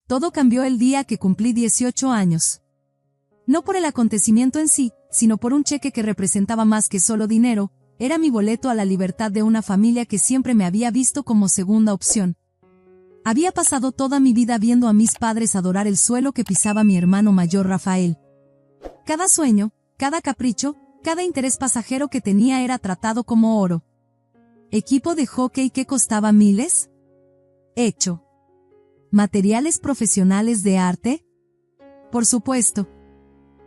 todo cambió el día que cumplí 18 años. No por el acontecimiento en sí, sino por un cheque que representaba más que solo dinero, era mi boleto a la libertad de una familia que siempre me había visto como segunda opción. Había pasado toda mi vida viendo a mis padres adorar el suelo que pisaba mi hermano mayor Rafael. Cada sueño, cada capricho, cada interés pasajero que tenía era tratado como oro. ¿Equipo de hockey que costaba miles? Hecho. ¿Materiales profesionales de arte? Por supuesto.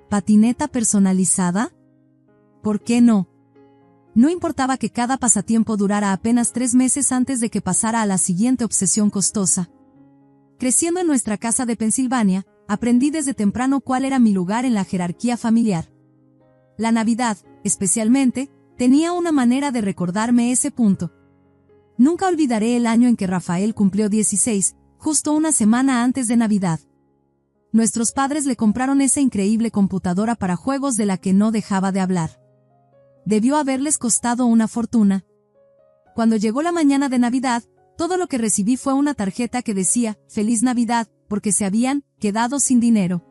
¿Patineta personalizada? ¿Por qué no? No importaba que cada pasatiempo durara apenas 3 meses antes de que pasara a la siguiente obsesión costosa. Creciendo en nuestra casa de Pensilvania, aprendí desde temprano cuál era mi lugar en la jerarquía familiar. La Navidad, especialmente, tenía una manera de recordarme ese punto. Nunca olvidaré el año en que Rafael cumplió 16, justo una semana antes de Navidad. Nuestros padres le compraron esa increíble computadora para juegos de la que no dejaba de hablar. Debió haberles costado una fortuna. Cuando llegó la mañana de Navidad, todo lo que recibí fue una tarjeta que decía, «Feliz Navidad», porque se habían quedado sin dinero.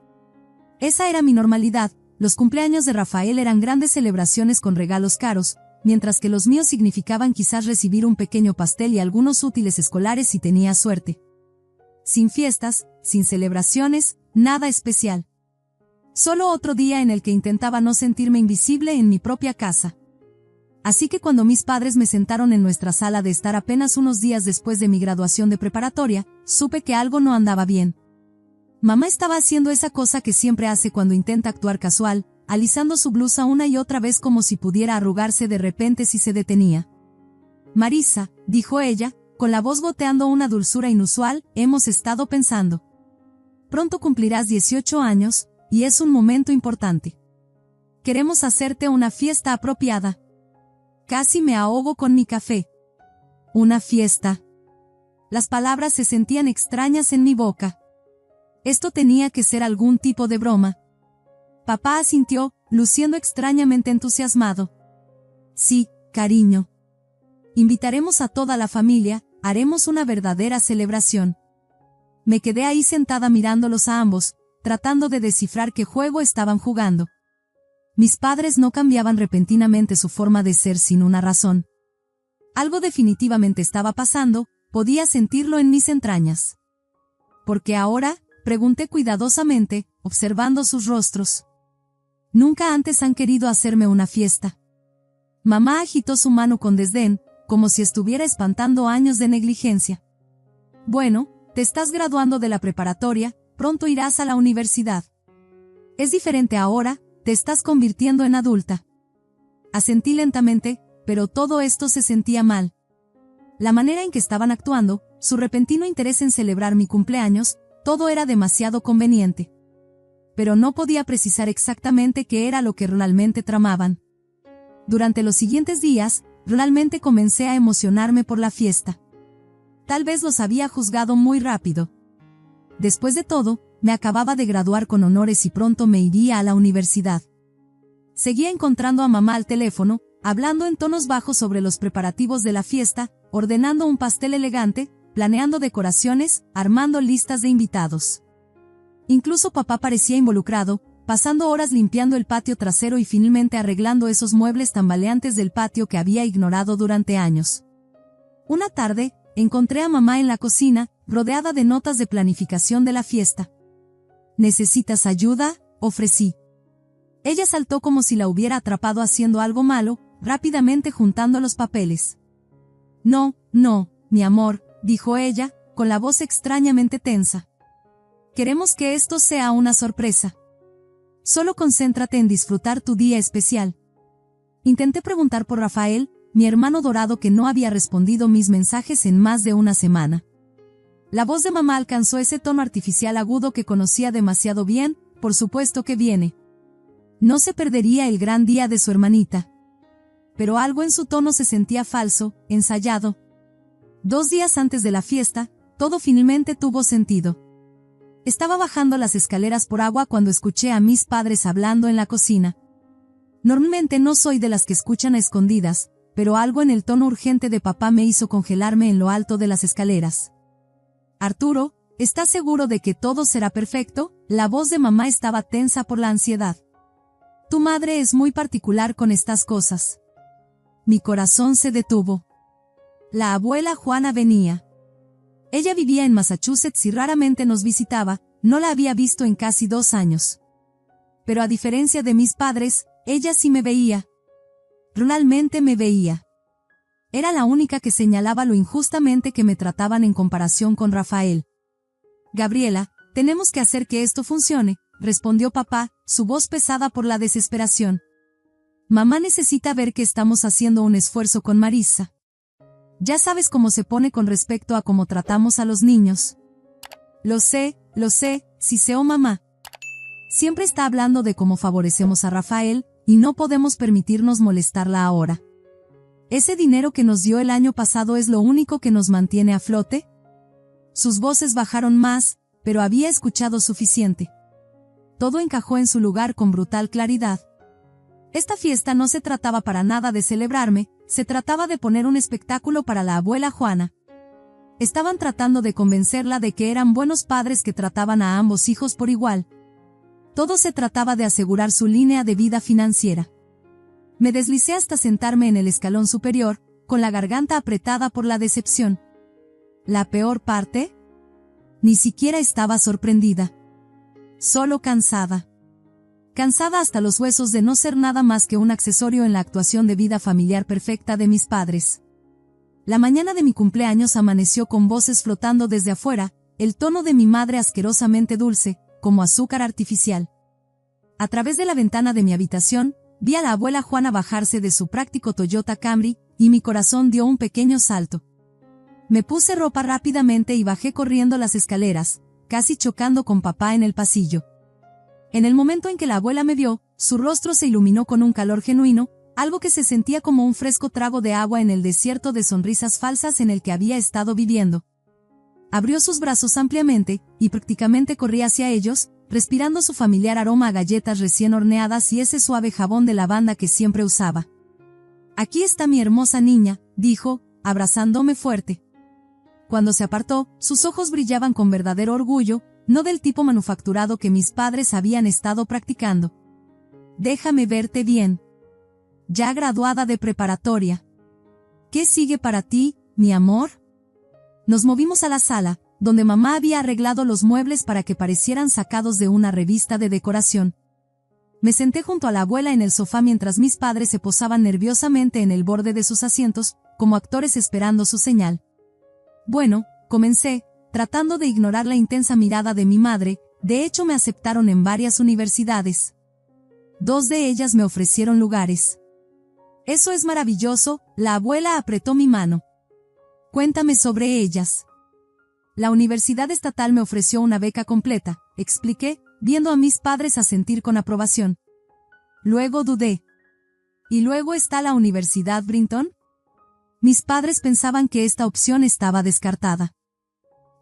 Esa era mi normalidad. Los cumpleaños de Rafael eran grandes celebraciones con regalos caros, mientras que los míos significaban quizás recibir un pequeño pastel y algunos útiles escolares si tenía suerte. Sin fiestas, sin celebraciones, nada especial. Solo otro día en el que intentaba no sentirme invisible en mi propia casa. Así que cuando mis padres me sentaron en nuestra sala de estar apenas unos días después de mi graduación de preparatoria, supe que algo no andaba bien. Mamá estaba haciendo esa cosa que siempre hace cuando intenta actuar casual, alisando su blusa una y otra vez como si pudiera arrugarse de repente si se detenía. «Marisa», dijo ella, con la voz goteando una dulzura inusual, «hemos estado pensando. Pronto cumplirás 18 años, y es un momento importante. Queremos hacerte una fiesta apropiada». Casi me ahogo con mi café. ¿Una fiesta? Las palabras se sentían extrañas en mi boca. Esto tenía que ser algún tipo de broma. Papá asintió, luciendo extrañamente entusiasmado. «Sí, cariño. Invitaremos a toda la familia, haremos una verdadera celebración». Me quedé ahí sentada mirándolos a ambos, tratando de descifrar qué juego estaban jugando. Mis padres no cambiaban repentinamente su forma de ser sin una razón. Algo definitivamente estaba pasando, podía sentirlo en mis entrañas. ¿Por qué ahora?, pregunté cuidadosamente, observando sus rostros. Nunca antes han querido hacerme una fiesta. Mamá agitó su mano con desdén, como si estuviera espantando años de negligencia. Bueno, te estás graduando de la preparatoria, pronto irás a la universidad. Es diferente ahora, te estás convirtiendo en adulta. Asentí lentamente, pero todo esto se sentía mal. La manera en que estaban actuando, su repentino interés en celebrar mi cumpleaños, todo era demasiado conveniente. Pero no podía precisar exactamente qué era lo que realmente tramaban. Durante los siguientes días, realmente comencé a emocionarme por la fiesta. Tal vez los había juzgado muy rápido. Después de todo, me acababa de graduar con honores y pronto me iría a la universidad. Seguía encontrando a mamá al teléfono, hablando en tonos bajos sobre los preparativos de la fiesta, ordenando un pastel elegante, planeando decoraciones, armando listas de invitados. Incluso papá parecía involucrado, pasando horas limpiando el patio trasero y finalmente arreglando esos muebles tambaleantes del patio que había ignorado durante años. Una tarde, encontré a mamá en la cocina, rodeada de notas de planificación de la fiesta. ¿Necesitas ayuda?, ofrecí. Ella saltó como si la hubiera atrapado haciendo algo malo, rápidamente juntando los papeles. No, mi amor, dijo ella, con la voz extrañamente tensa. Queremos que esto sea una sorpresa. Solo concéntrate en disfrutar tu día especial. Intenté preguntar por Rafael, mi hermano dorado que no había respondido mis mensajes en más de una semana. La voz de mamá alcanzó ese tono artificial agudo que conocía demasiado bien, por supuesto que viene. No se perdería el gran día de su hermanita. Pero algo en su tono se sentía falso, ensayado. 2 días antes de la fiesta, todo finalmente tuvo sentido. Estaba bajando las escaleras por agua cuando escuché a mis padres hablando en la cocina. Normalmente no soy de las que escuchan a escondidas, pero algo en el tono urgente de papá me hizo congelarme en lo alto de las escaleras. Arturo, ¿Estás seguro de que todo será perfecto? La voz de mamá estaba tensa por la ansiedad. Tu madre es muy particular con estas cosas. Mi corazón se detuvo. La abuela Juana venía. Ella vivía en Massachusetts y raramente nos visitaba, no la había visto en casi 2 años. Pero a diferencia de mis padres, ella sí me veía. Realmente me veía. Era la única que señalaba lo injustamente que me trataban en comparación con Rafael. Gabriela, tenemos que hacer que esto funcione, respondió papá, su voz pesada por la desesperación. Mamá necesita ver que estamos haciendo un esfuerzo con Marissa. Ya sabes cómo se pone con respecto a cómo tratamos a los niños. Lo sé, siseó mamá. Siempre está hablando de cómo favorecemos a Rafael, y no podemos permitirnos molestarla ahora. ¿Ese dinero que nos dio el año pasado es lo único que nos mantiene a flote? Sus voces bajaron más, pero había escuchado suficiente. Todo encajó en su lugar con brutal claridad. Esta fiesta no se trataba para nada de celebrarme, se trataba de poner un espectáculo para la abuela Juana. Estaban tratando de convencerla de que eran buenos padres que trataban a ambos hijos por igual. Todo se trataba de asegurar su línea de vida financiera. Me deslicé hasta sentarme en el escalón superior, con la garganta apretada por la decepción. ¿La peor parte? Ni siquiera estaba sorprendida. Solo cansada. Cansada hasta los huesos de no ser nada más que un accesorio en la actuación de vida familiar perfecta de mis padres. La mañana de mi cumpleaños amaneció con voces flotando desde afuera, el tono de mi madre asquerosamente dulce, como azúcar artificial. A través de la ventana de mi habitación, vi a la abuela Juana bajarse de su práctico Toyota Camry, y mi corazón dio un pequeño salto. Me puse ropa rápidamente y bajé corriendo las escaleras, casi chocando con papá en el pasillo. En el momento en que la abuela me vio, su rostro se iluminó con un calor genuino, algo que se sentía como un fresco trago de agua en el desierto de sonrisas falsas en el que había estado viviendo. Abrió sus brazos ampliamente, y prácticamente corrí hacia ellos, respirando su familiar aroma a galletas recién horneadas y ese suave jabón de lavanda que siempre usaba. «Aquí está mi hermosa niña», dijo, abrazándome fuerte. Cuando se apartó, sus ojos brillaban con verdadero orgullo, no del tipo manufacturado que mis padres habían estado practicando. «Déjame verte bien. Ya graduada de preparatoria. ¿Qué sigue para ti, mi amor?» Nos movimos a la sala, donde mamá había arreglado los muebles para que parecieran sacados de una revista de decoración. Me senté junto a la abuela en el sofá mientras mis padres se posaban nerviosamente en el borde de sus asientos, como actores esperando su señal. Bueno, comencé, tratando de ignorar la intensa mirada de mi madre. De hecho me aceptaron en varias universidades. 2 de ellas me ofrecieron lugares. «Eso es maravilloso», la abuela apretó mi mano. «Cuéntame sobre ellas». «La Universidad Estatal me ofreció una beca completa», expliqué, viendo a mis padres asentir con aprobación. Luego dudé. «¿Y luego está la Universidad Brighton?» Mis padres pensaban que esta opción estaba descartada.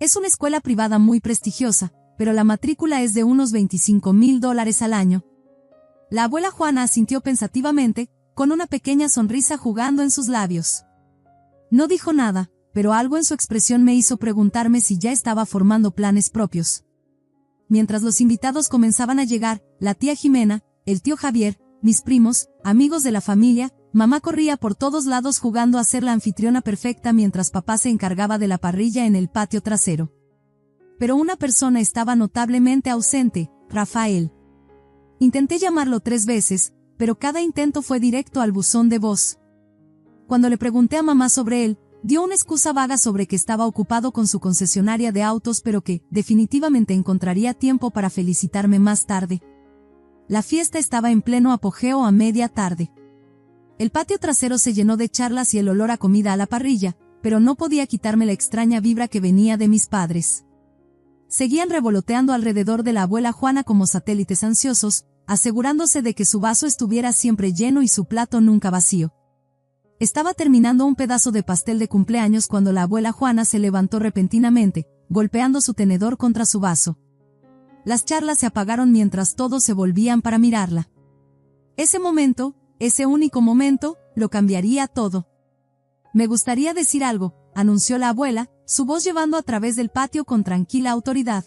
Es una escuela privada muy prestigiosa, pero la matrícula es de unos $25,000 al año. La abuela Juana asintió pensativamente, con una pequeña sonrisa jugando en sus labios. No dijo nada, pero algo en su expresión me hizo preguntarme si ya estaba formando planes propios. Mientras los invitados comenzaban a llegar, la tía Jimena, el tío Javier, mis primos, amigos de la familia, mamá corría por todos lados jugando a ser la anfitriona perfecta mientras papá se encargaba de la parrilla en el patio trasero. Pero una persona estaba notablemente ausente, Rafael. Intenté llamarlo 3 veces, pero cada intento fue directo al buzón de voz. Cuando le pregunté a mamá sobre él, dio una excusa vaga sobre que estaba ocupado con su concesionaria de autos pero que, definitivamente encontraría tiempo para felicitarme más tarde. La fiesta estaba en pleno apogeo a media tarde. El patio trasero se llenó de charlas y el olor a comida a la parrilla, pero no podía quitarme la extraña vibra que venía de mis padres. Seguían revoloteando alrededor de la abuela Juana como satélites ansiosos, asegurándose de que su vaso estuviera siempre lleno y su plato nunca vacío. Estaba terminando un pedazo de pastel de cumpleaños cuando la abuela Juana se levantó repentinamente, golpeando su tenedor contra su vaso. Las charlas se apagaron mientras todos se volvían para mirarla. Ese momento, ese único momento, lo cambiaría todo. «Me gustaría decir algo», anunció la abuela, su voz llevando a través del patio con tranquila autoridad.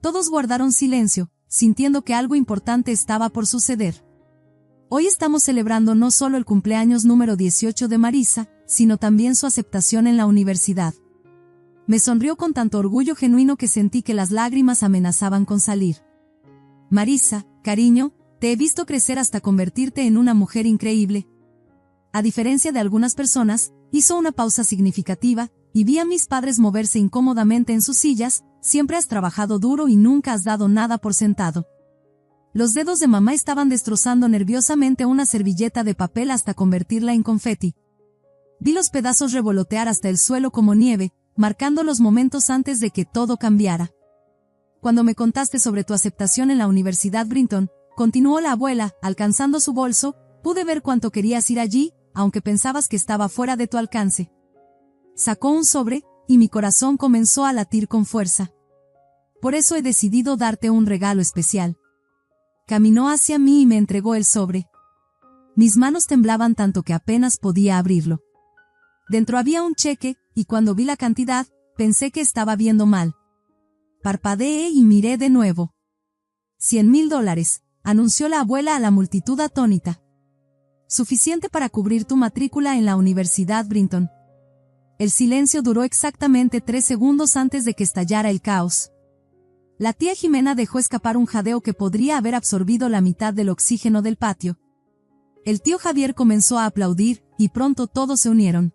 Todos guardaron silencio, sintiendo que algo importante estaba por suceder. Hoy estamos celebrando no solo el cumpleaños número 18 de Marisa, sino también su aceptación en la universidad. Me sonrió con tanto orgullo genuino que sentí que las lágrimas amenazaban con salir. Marisa, cariño, te he visto crecer hasta convertirte en una mujer increíble. A diferencia de algunas personas, hizo una pausa significativa, y vi a mis padres moverse incómodamente en sus sillas. Siempre has trabajado duro y nunca has dado nada por sentado. Los dedos de mamá estaban destrozando nerviosamente una servilleta de papel hasta convertirla en confeti. Vi los pedazos revolotear hasta el suelo como nieve, marcando los momentos antes de que todo cambiara. Cuando me contaste sobre tu aceptación en la Universidad Brinton, continuó la abuela, alcanzando su bolso, pude ver cuánto querías ir allí, aunque pensabas que estaba fuera de tu alcance. Sacó un sobre, y mi corazón comenzó a latir con fuerza. Por eso he decidido darte un regalo especial. Caminó hacia mí y me entregó el sobre. Mis manos temblaban tanto que apenas podía abrirlo. Dentro había un cheque, y cuando vi la cantidad, pensé que estaba viendo mal. Parpadeé y miré de nuevo. $100,000, anunció la abuela a la multitud atónita. Suficiente para cubrir tu matrícula en la Universidad Brinton. El silencio duró exactamente 3 segundos antes de que estallara el caos. La tía Jimena dejó escapar un jadeo que podría haber absorbido la mitad del oxígeno del patio. El tío Javier comenzó a aplaudir, y pronto todos se unieron.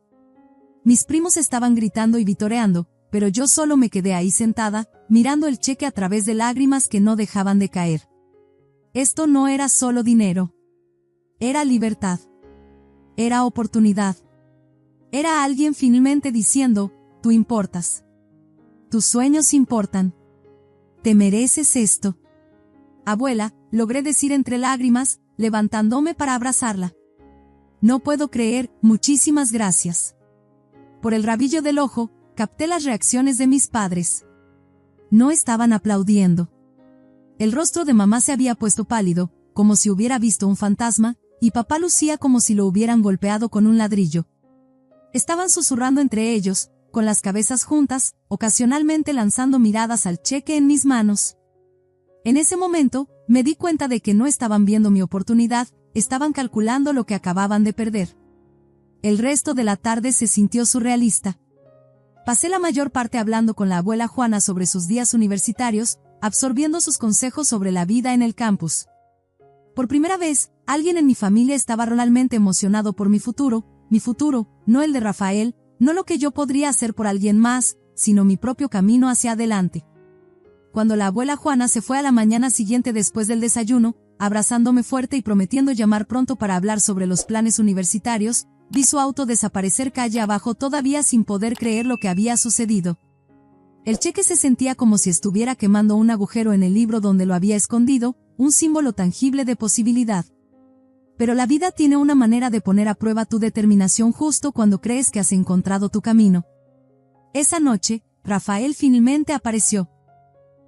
Mis primos estaban gritando y vitoreando, pero yo solo me quedé ahí sentada, mirando el cheque a través de lágrimas que no dejaban de caer. Esto no era solo dinero. Era libertad. Era oportunidad. Era alguien finalmente diciendo, tú importas. Tus sueños importan. Te mereces esto. Abuela, logré decir entre lágrimas, levantándome para abrazarla. No puedo creer, muchísimas gracias. Por el rabillo del ojo, capté las reacciones de mis padres. No estaban aplaudiendo. El rostro de mamá se había puesto pálido, como si hubiera visto un fantasma, y papá lucía como si lo hubieran golpeado con un ladrillo. Estaban susurrando entre ellos, con las cabezas juntas, ocasionalmente lanzando miradas al cheque en mis manos. En ese momento, me di cuenta de que no estaban viendo mi oportunidad, estaban calculando lo que acababan de perder. El resto de la tarde se sintió surrealista. Pasé la mayor parte hablando con la abuela Juana sobre sus días universitarios, absorbiendo sus consejos sobre la vida en el campus. Por primera vez, alguien en mi familia estaba realmente emocionado por mi futuro, no el de Rafael, no lo que yo podría hacer por alguien más, sino mi propio camino hacia adelante. Cuando la abuela Juana se fue a la mañana siguiente después del desayuno, abrazándome fuerte y prometiendo llamar pronto para hablar sobre los planes universitarios, vi su auto desaparecer calle abajo todavía sin poder creer lo que había sucedido. El cheque se sentía como si estuviera quemando un agujero en el libro donde lo había escondido, un símbolo tangible de posibilidad. Pero la vida tiene una manera de poner a prueba tu determinación justo cuando crees que has encontrado tu camino. Esa noche, Rafael finalmente apareció.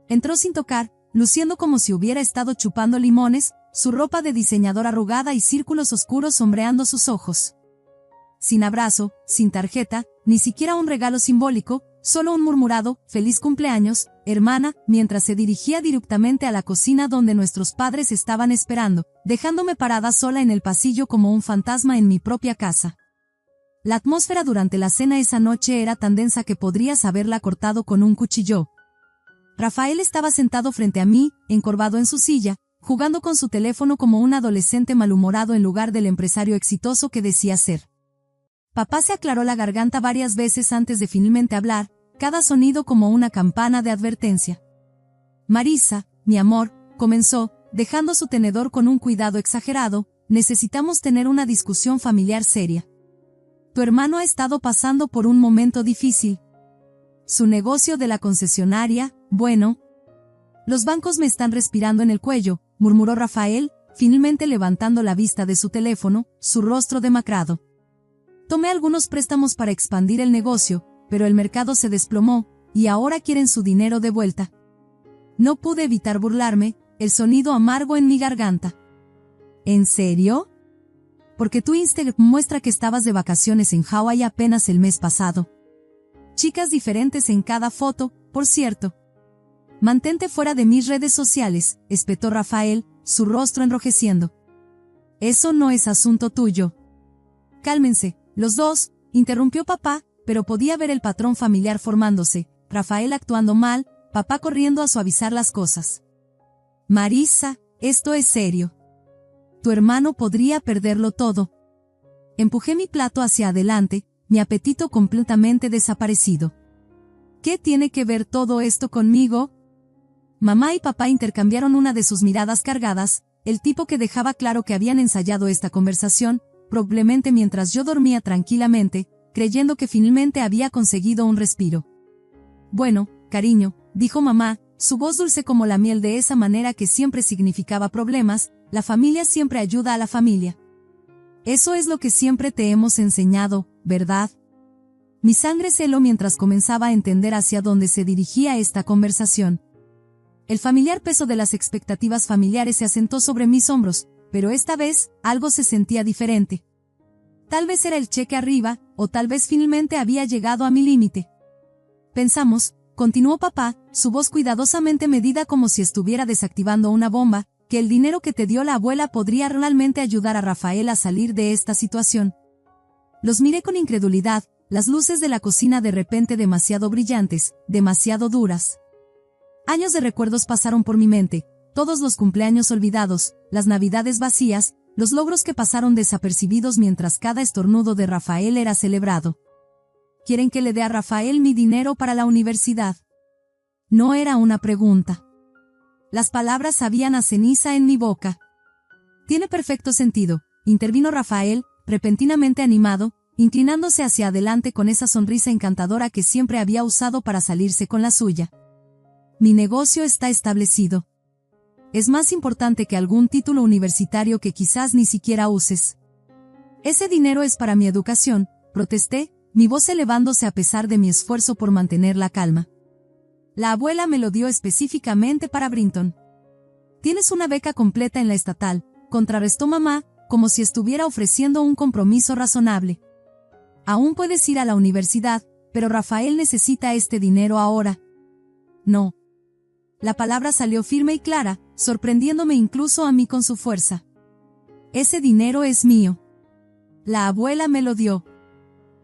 Entró sin tocar, luciendo como si hubiera estado chupando limones, su ropa de diseñador arrugada y círculos oscuros sombreando sus ojos. Sin abrazo, sin tarjeta, ni siquiera un regalo simbólico, solo un murmurado, feliz cumpleaños, hermana, mientras se dirigía directamente a la cocina donde nuestros padres estaban esperando, dejándome parada sola en el pasillo como un fantasma en mi propia casa. La atmósfera durante la cena esa noche era tan densa que podrías haberla cortado con un cuchillo. Rafael estaba sentado frente a mí, encorvado en su silla, jugando con su teléfono como un adolescente malhumorado en lugar del empresario exitoso que decía ser. Papá se aclaró la garganta varias veces antes de finalmente hablar, cada sonido como una campana de advertencia. Marisa, mi amor, comenzó, dejando su tenedor con un cuidado exagerado, necesitamos tener una discusión familiar seria. Tu hermano ha estado pasando por un momento difícil. Su negocio de la concesionaria, bueno. Los bancos me están respirando en el cuello, murmuró Rafael, finalmente levantando la vista de su teléfono, su rostro demacrado. Tomé algunos préstamos para expandir el negocio, pero el mercado se desplomó, y ahora quieren su dinero de vuelta. No pude evitar burlarme, el sonido amargo en mi garganta. ¿En serio? Porque tu Instagram muestra que estabas de vacaciones en Hawái apenas el mes pasado. Chicas diferentes en cada foto, por cierto. Mantente fuera de mis redes sociales, espetó Rafael, su rostro enrojeciendo. Eso no es asunto tuyo. Cálmense, los dos, interrumpió papá, pero podía ver el patrón familiar formándose, Rafael actuando mal, papá corriendo a suavizar las cosas. Marisa, esto es serio. Tu hermano podría perderlo todo. Empujé mi plato hacia adelante, mi apetito completamente desaparecido. ¿Qué tiene que ver todo esto conmigo? Mamá y papá intercambiaron una de sus miradas cargadas, el tipo que dejaba claro que habían ensayado esta conversación, probablemente mientras yo dormía tranquilamente, creyendo que finalmente había conseguido un respiro. Bueno, cariño, dijo mamá, su voz dulce como la miel de esa manera que siempre significaba problemas, la familia siempre ayuda a la familia. Eso es lo que siempre te hemos enseñado, ¿verdad? Mi sangre se heló mientras comenzaba a entender hacia dónde se dirigía esta conversación. El familiar peso de las expectativas familiares se asentó sobre mis hombros, pero esta vez, algo se sentía diferente. Tal vez era el cheque arriba, o tal vez finalmente había llegado a mi límite. Pensamos, continuó papá, su voz cuidadosamente medida como si estuviera desactivando una bomba, que el dinero que te dio la abuela podría realmente ayudar a Rafael a salir de esta situación. Los miré con incredulidad, las luces de la cocina de repente demasiado brillantes, demasiado duras. Años de recuerdos pasaron por mi mente, todos los cumpleaños olvidados, las navidades vacías, los logros que pasaron desapercibidos mientras cada estornudo de Rafael era celebrado. ¿Quieren que le dé a Rafael mi dinero para la universidad? No era una pregunta. Las palabras sabían a ceniza en mi boca. Tiene perfecto sentido, intervino Rafael, repentinamente animado, inclinándose hacia adelante con esa sonrisa encantadora que siempre había usado para salirse con la suya. Mi negocio está establecido. Es más importante que algún título universitario que quizás ni siquiera uses. Ese dinero es para mi educación, protesté, mi voz elevándose a pesar de mi esfuerzo por mantener la calma. La abuela me lo dio específicamente para Brinton. Tienes una beca completa en la estatal, contrarrestó mamá, como si estuviera ofreciendo un compromiso razonable. Aún puedes ir a la universidad, pero Rafael necesita este dinero ahora. No. La palabra salió firme y clara, sorprendiéndome incluso a mí con su fuerza. Ese dinero es mío. La abuela me lo dio.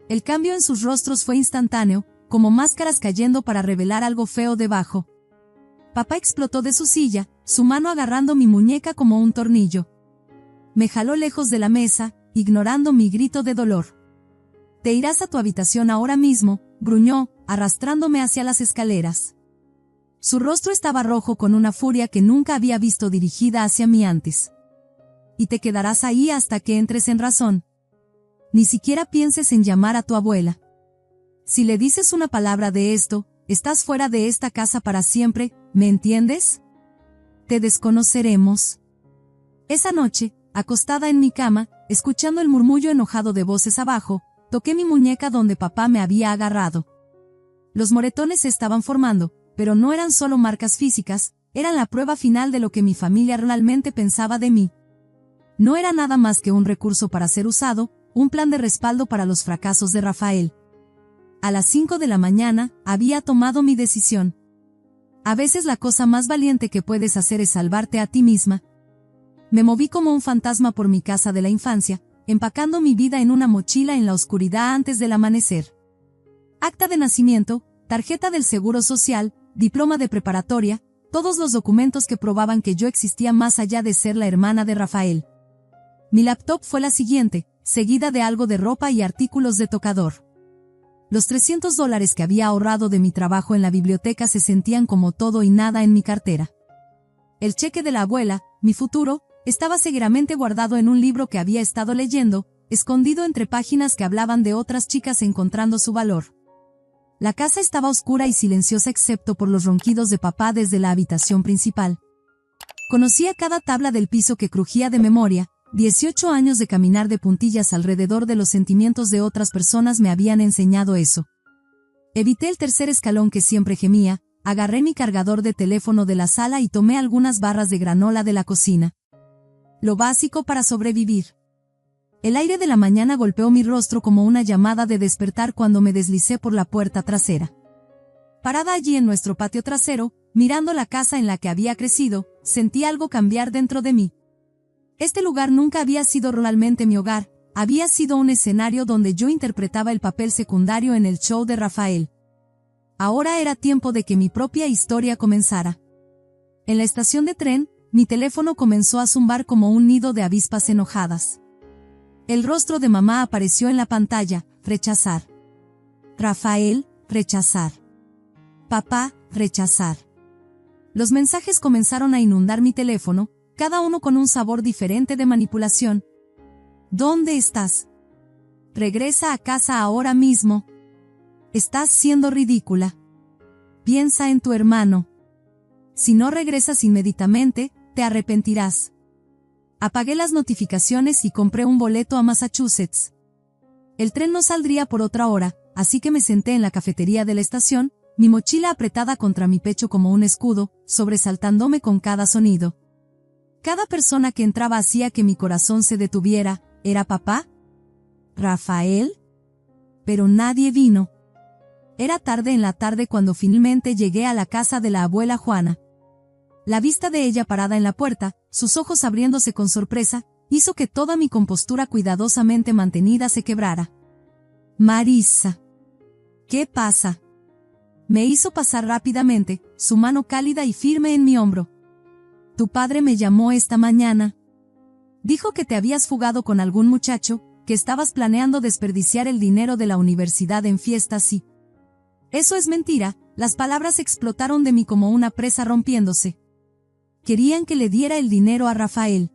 El cambio en sus rostros fue instantáneo, como máscaras cayendo para revelar algo feo debajo. Papá explotó de su silla, su mano agarrando mi muñeca como un tornillo. Me jaló lejos de la mesa, ignorando mi grito de dolor. Te irás a tu habitación ahora mismo, gruñó, arrastrándome hacia las escaleras. Su rostro estaba rojo con una furia que nunca había visto dirigida hacia mí antes. Y te quedarás ahí hasta que entres en razón. Ni siquiera pienses en llamar a tu abuela. Si le dices una palabra de esto, estás fuera de esta casa para siempre, ¿me entiendes? Te desconoceremos. Esa noche, acostada en mi cama, escuchando el murmullo enojado de voces abajo, toqué mi muñeca donde papá me había agarrado. Los moretones se estaban formando, pero no eran solo marcas físicas, eran la prueba final de lo que mi familia realmente pensaba de mí. No era nada más que un recurso para ser usado, un plan de respaldo para los fracasos de Rafael. A las 5 de la mañana, había tomado mi decisión. A veces la cosa más valiente que puedes hacer es salvarte a ti misma. Me moví como un fantasma por mi casa de la infancia, empacando mi vida en una mochila en la oscuridad antes del amanecer. Acta de nacimiento, tarjeta del Seguro Social, diploma de preparatoria, todos los documentos que probaban que yo existía más allá de ser la hermana de Rafael. Mi laptop fue la siguiente, seguida de algo de ropa y artículos de tocador. Los $300 que había ahorrado de mi trabajo en la biblioteca se sentían como todo y nada en mi cartera. El cheque de la abuela, mi futuro, estaba seguramente guardado en un libro que había estado leyendo, escondido entre páginas que hablaban de otras chicas encontrando su valor. La casa estaba oscura y silenciosa excepto por los ronquidos de papá desde la habitación principal. Conocía cada tabla del piso que crujía de memoria. 18 años de caminar de puntillas alrededor de los sentimientos de otras personas me habían enseñado eso. Evité el tercer escalón que siempre gemía, agarré mi cargador de teléfono de la sala y tomé algunas barras de granola de la cocina. Lo básico para sobrevivir. El aire de la mañana golpeó mi rostro como una llamada de despertar cuando me deslicé por la puerta trasera. Parada allí en nuestro patio trasero, mirando la casa en la que había crecido, sentí algo cambiar dentro de mí. Este lugar nunca había sido realmente mi hogar, había sido un escenario donde yo interpretaba el papel secundario en el show de Rafael. Ahora era tiempo de que mi propia historia comenzara. En la estación de tren, mi teléfono comenzó a zumbar como un nido de avispas enojadas. El rostro de mamá apareció en la pantalla: rechazar. Rafael, rechazar. Papá, rechazar. Los mensajes comenzaron a inundar mi teléfono, cada uno con un sabor diferente de manipulación. ¿Dónde estás? Regresa a casa ahora mismo. Estás siendo ridícula. Piensa en tu hermano. Si no regresas inmediatamente, te arrepentirás. Apagué las notificaciones y compré un boleto a Massachusetts. El tren no saldría por otra hora, así que me senté en la cafetería de la estación, mi mochila apretada contra mi pecho como un escudo, sobresaltándome con cada sonido. Cada persona que entraba hacía que mi corazón se detuviera. ¿Era papá? ¿Rafael? Pero nadie vino. Era tarde en la tarde cuando finalmente llegué a la casa de la abuela Juana. La vista de ella parada en la puerta, sus ojos abriéndose con sorpresa, hizo que toda mi compostura cuidadosamente mantenida se quebrara. Marisa. ¿Qué pasa? Me hizo pasar rápidamente, su mano cálida y firme en mi hombro. Tu padre me llamó esta mañana. Dijo que te habías fugado con algún muchacho, que estabas planeando desperdiciar el dinero de la universidad en fiestas y... Eso es mentira, las palabras explotaron de mí como una presa rompiéndose. Querían que le diera el dinero a Rafael.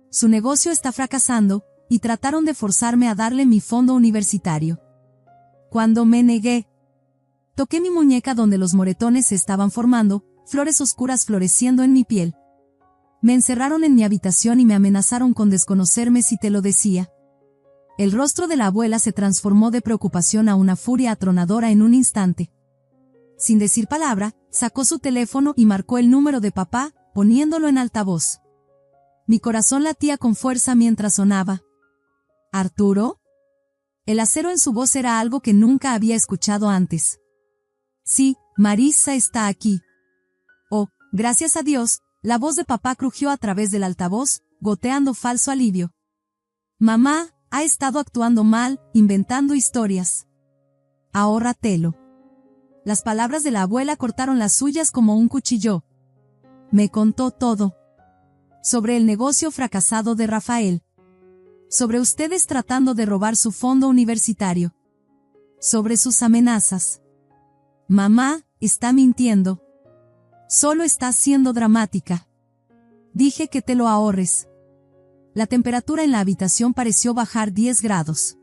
Su negocio está fracasando, y trataron de forzarme a darle mi fondo universitario. Cuando me negué, toqué mi muñeca donde los moretones se estaban formando, flores oscuras floreciendo en mi piel. Me encerraron en mi habitación y me amenazaron con desconocerme si te lo decía. El rostro de la abuela se transformó de preocupación a una furia atronadora en un instante. Sin decir palabra, sacó su teléfono y marcó el número de papá, poniéndolo en altavoz. Mi corazón latía con fuerza mientras sonaba. ¿Arturo? El acero en su voz era algo que nunca había escuchado antes. Sí, Marisa está aquí. Oh, gracias a Dios, la voz de papá crujió a través del altavoz, goteando falso alivio. Mamá ha estado actuando mal, inventando historias. Ahórratelo. Las palabras de la abuela cortaron las suyas como un cuchillo. Me contó todo. Sobre el negocio fracasado de Rafael. Sobre ustedes tratando de robar su fondo universitario. Sobre sus amenazas. Mamá, está mintiendo. Solo está siendo dramática. Dije que te lo ahorres. La temperatura en la habitación pareció bajar 10 grados.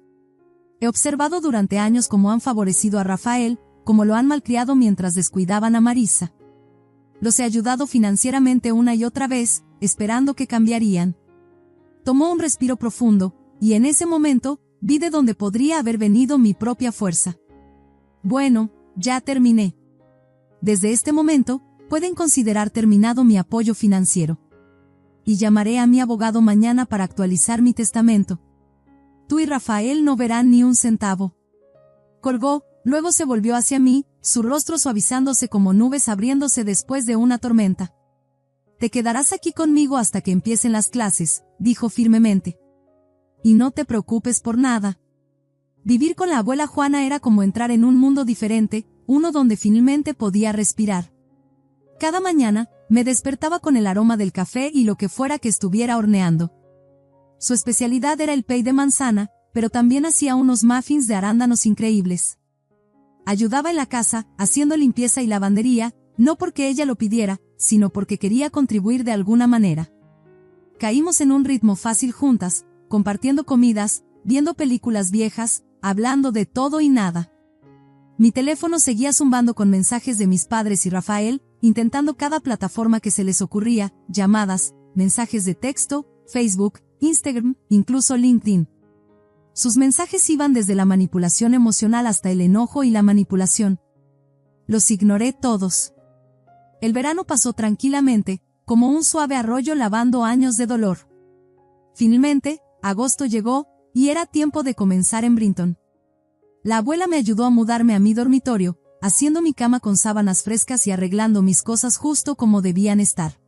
He observado durante años cómo han favorecido a Rafael, cómo lo han malcriado mientras descuidaban a Marisa. Los he ayudado financieramente una y otra vez, esperando que cambiarían. Tomó un respiro profundo, y en ese momento, vi de dónde podría haber venido mi propia fuerza. Bueno, ya terminé. Desde este momento, pueden considerar terminado mi apoyo financiero. Y llamaré a mi abogado mañana para actualizar mi testamento. Tú y Rafael no verán ni un centavo. Colgó, luego se volvió hacia mí, su rostro suavizándose como nubes abriéndose después de una tormenta. Te quedarás aquí conmigo hasta que empiecen las clases, dijo firmemente. Y no te preocupes por nada. Vivir con la abuela Juana era como entrar en un mundo diferente, uno donde finalmente podía respirar. Cada mañana, me despertaba con el aroma del café y lo que fuera que estuviera horneando. Su especialidad era el pay de manzana, pero también hacía unos muffins de arándanos increíbles. Ayudaba en la casa, haciendo limpieza y lavandería, no porque ella lo pidiera, sino porque quería contribuir de alguna manera. Caímos en un ritmo fácil juntas, compartiendo comidas, viendo películas viejas, hablando de todo y nada. Mi teléfono seguía zumbando con mensajes de mis padres y Rafael, intentando cada plataforma que se les ocurría, llamadas, mensajes de texto, Facebook, Instagram, incluso LinkedIn. Sus mensajes iban desde la manipulación emocional hasta el enojo y la manipulación. Los ignoré todos. El verano pasó tranquilamente, como un suave arroyo lavando años de dolor. Finalmente, agosto llegó, y era tiempo de comenzar en Brinton. La abuela me ayudó a mudarme a mi dormitorio, haciendo mi cama con sábanas frescas y arreglando mis cosas justo como debían estar.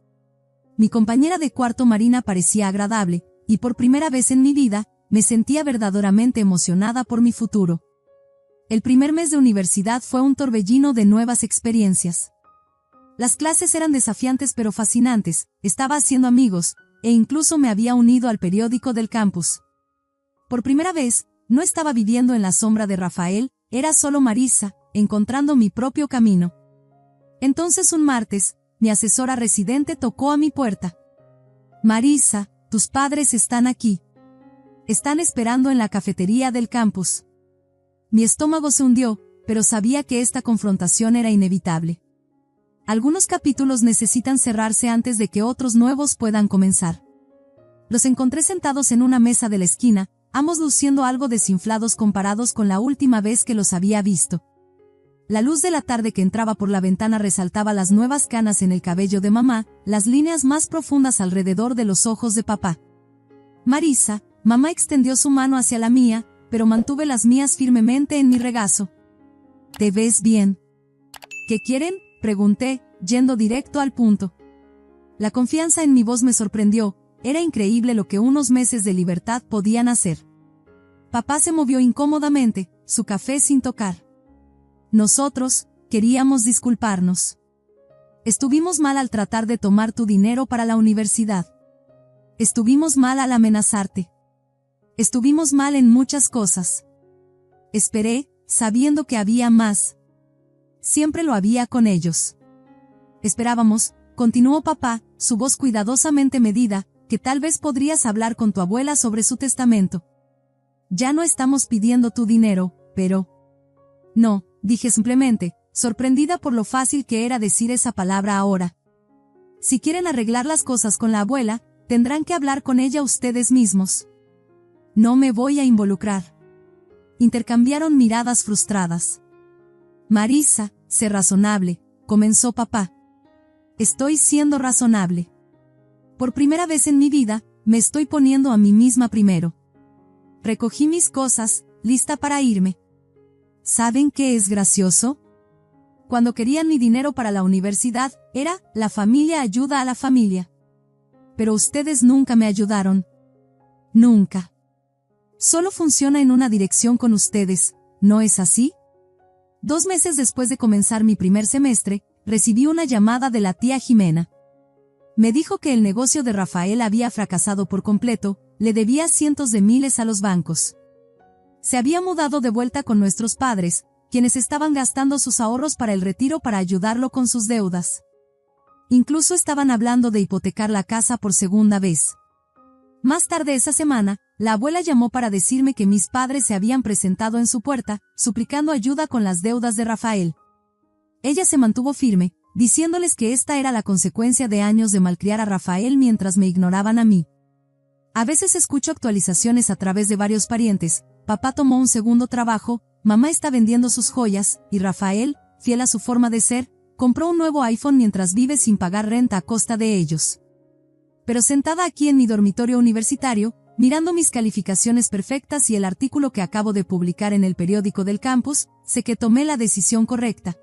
Mi compañera de cuarto Marina parecía agradable, y por primera vez en mi vida, me sentía verdaderamente emocionada por mi futuro. El primer mes de universidad fue un torbellino de nuevas experiencias. Las clases eran desafiantes pero fascinantes, estaba haciendo amigos, e incluso me había unido al periódico del campus. Por primera vez, no estaba viviendo en la sombra de Rafael, era solo Marisa, encontrando mi propio camino. Entonces un martes, mi asesora residente tocó a mi puerta. Marisa, tus padres están aquí. Están esperando en la cafetería del campus. Mi estómago se hundió, pero sabía que esta confrontación era inevitable. Algunos capítulos necesitan cerrarse antes de que otros nuevos puedan comenzar. Los encontré sentados en una mesa de la esquina, ambos luciendo algo desinflados comparados con la última vez que los había visto. La luz de la tarde que entraba por la ventana resaltaba las nuevas canas en el cabello de mamá, las líneas más profundas alrededor de los ojos de papá. Marisa, mamá extendió su mano hacia la mía, pero mantuve las mías firmemente en mi regazo. ¿Te ves bien? ¿Qué quieren?, pregunté, yendo directo al punto. La confianza en mi voz me sorprendió, era increíble lo que unos meses de libertad podían hacer. Papá se movió incómodamente, su café sin tocar. Nosotros, queríamos disculparnos. Estuvimos mal al tratar de tomar tu dinero para la universidad. Estuvimos mal al amenazarte. Estuvimos mal en muchas cosas. Esperé, sabiendo que había más. Siempre lo había con ellos. Esperábamos, continuó papá, su voz cuidadosamente medida, que tal vez podrías hablar con tu abuela sobre su testamento. Ya no estamos pidiendo tu dinero, pero... No, dije simplemente, sorprendida por lo fácil que era decir esa palabra ahora. Si quieren arreglar las cosas con la abuela, tendrán que hablar con ella ustedes mismos. No me voy a involucrar. Intercambiaron miradas frustradas. Marisa, sé razonable, comenzó papá. Estoy siendo razonable. Por primera vez en mi vida, me estoy poniendo a mí misma primero. Recogí mis cosas, lista para irme. ¿Saben qué es gracioso? Cuando querían mi dinero para la universidad, era, la familia ayuda a la familia. Pero ustedes nunca me ayudaron. Nunca. Solo funciona en una dirección con ustedes, ¿no es así? 2 meses después de comenzar mi primer semestre, recibí una llamada de la tía Jimena. Me dijo que el negocio de Rafael había fracasado por completo, le debía cientos de miles a los bancos. Se había mudado de vuelta con nuestros padres, quienes estaban gastando sus ahorros para el retiro para ayudarlo con sus deudas. Incluso estaban hablando de hipotecar la casa por segunda vez. Más tarde esa semana, la abuela llamó para decirme que mis padres se habían presentado en su puerta, suplicando ayuda con las deudas de Rafael. Ella se mantuvo firme, diciéndoles que esta era la consecuencia de años de malcriar a Rafael mientras me ignoraban a mí. A veces escucho actualizaciones a través de varios parientes, papá tomó un segundo trabajo, mamá está vendiendo sus joyas, y Rafael, fiel a su forma de ser, compró un nuevo iPhone mientras vive sin pagar renta a costa de ellos. Pero sentada aquí en mi dormitorio universitario, mirando mis calificaciones perfectas y el artículo que acabo de publicar en el periódico del campus, sé que tomé la decisión correcta.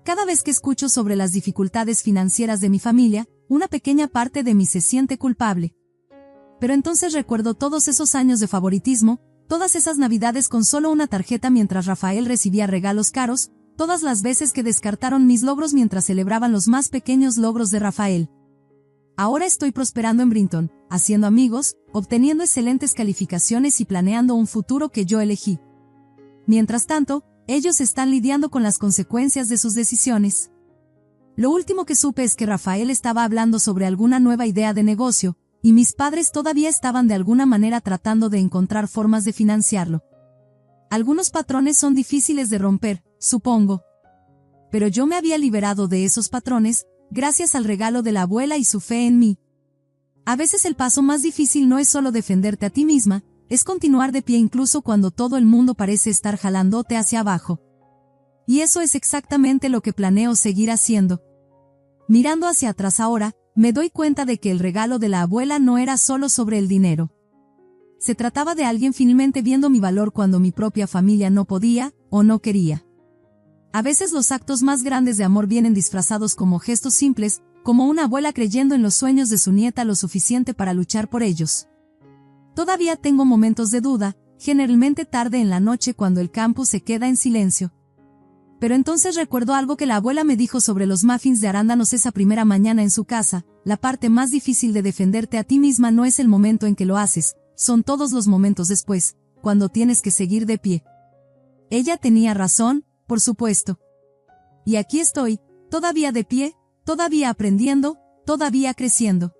Cada vez que escucho sobre las dificultades financieras de mi familia, una pequeña parte de mí se siente culpable. Pero entonces recuerdo todos esos años de favoritismo, todas esas navidades con solo una tarjeta mientras Rafael recibía regalos caros, todas las veces que descartaron mis logros mientras celebraban los más pequeños logros de Rafael. Ahora estoy prosperando en Brinton, haciendo amigos, obteniendo excelentes calificaciones y planeando un futuro que yo elegí. Mientras tanto, ellos están lidiando con las consecuencias de sus decisiones. Lo último que supe es que Rafael estaba hablando sobre alguna nueva idea de negocio, y mis padres todavía estaban de alguna manera tratando de encontrar formas de financiarlo. Algunos patrones son difíciles de romper, supongo. Pero yo me había liberado de esos patrones, gracias al regalo de la abuela y su fe en mí. A veces el paso más difícil no es solo defenderte a ti misma, es continuar de pie incluso cuando todo el mundo parece estar jalándote hacia abajo. Y eso es exactamente lo que planeo seguir haciendo. Mirando hacia atrás ahora, me doy cuenta de que el regalo de la abuela no era solo sobre el dinero. Se trataba de alguien finalmente viendo mi valor cuando mi propia familia no podía o no quería. A veces los actos más grandes de amor vienen disfrazados como gestos simples, como una abuela creyendo en los sueños de su nieta lo suficiente para luchar por ellos. Todavía tengo momentos de duda, generalmente tarde en la noche cuando el campus se queda en silencio. Pero entonces recuerdo algo que la abuela me dijo sobre los muffins de arándanos esa primera mañana en su casa: la parte más difícil de defenderte a ti misma no es el momento en que lo haces, son todos los momentos después, cuando tienes que seguir de pie. Ella tenía razón, por supuesto. Y aquí estoy, todavía de pie, todavía aprendiendo, todavía creciendo.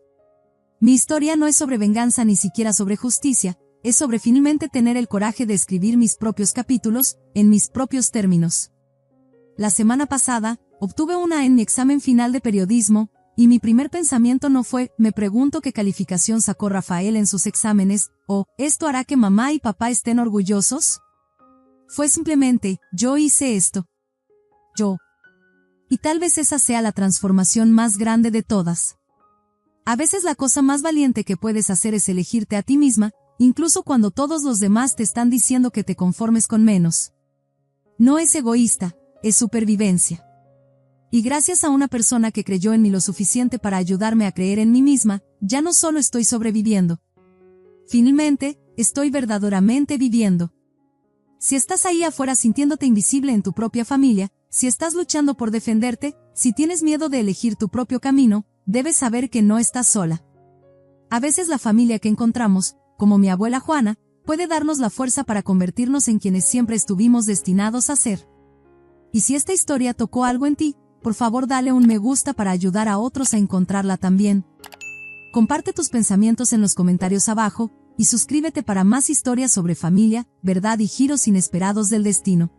Mi historia no es sobre venganza ni siquiera sobre justicia, es sobre finalmente tener el coraje de escribir mis propios capítulos, en mis propios términos. La semana pasada, obtuve una en mi examen final de periodismo, y mi primer pensamiento no fue, me pregunto qué calificación sacó Rafael en sus exámenes, o, ¿esto hará que mamá y papá estén orgullosos? Fue simplemente, yo hice esto. Yo. Y tal vez esa sea la transformación más grande de todas. A veces la cosa más valiente que puedes hacer es elegirte a ti misma, incluso cuando todos los demás te están diciendo que te conformes con menos. No es egoísta, es supervivencia. Y gracias a una persona que creyó en mí lo suficiente para ayudarme a creer en mí misma, ya no solo estoy sobreviviendo. Finalmente, estoy verdaderamente viviendo. Si estás ahí afuera sintiéndote invisible en tu propia familia, si estás luchando por defenderte, si tienes miedo de elegir tu propio camino, debes saber que no estás sola. A veces la familia que encontramos, como mi abuela Juana, puede darnos la fuerza para convertirnos en quienes siempre estuvimos destinados a ser. Y si esta historia tocó algo en ti, por favor dale un me gusta para ayudar a otros a encontrarla también. Comparte tus pensamientos en los comentarios abajo, y suscríbete para más historias sobre familia, verdad y giros inesperados del destino.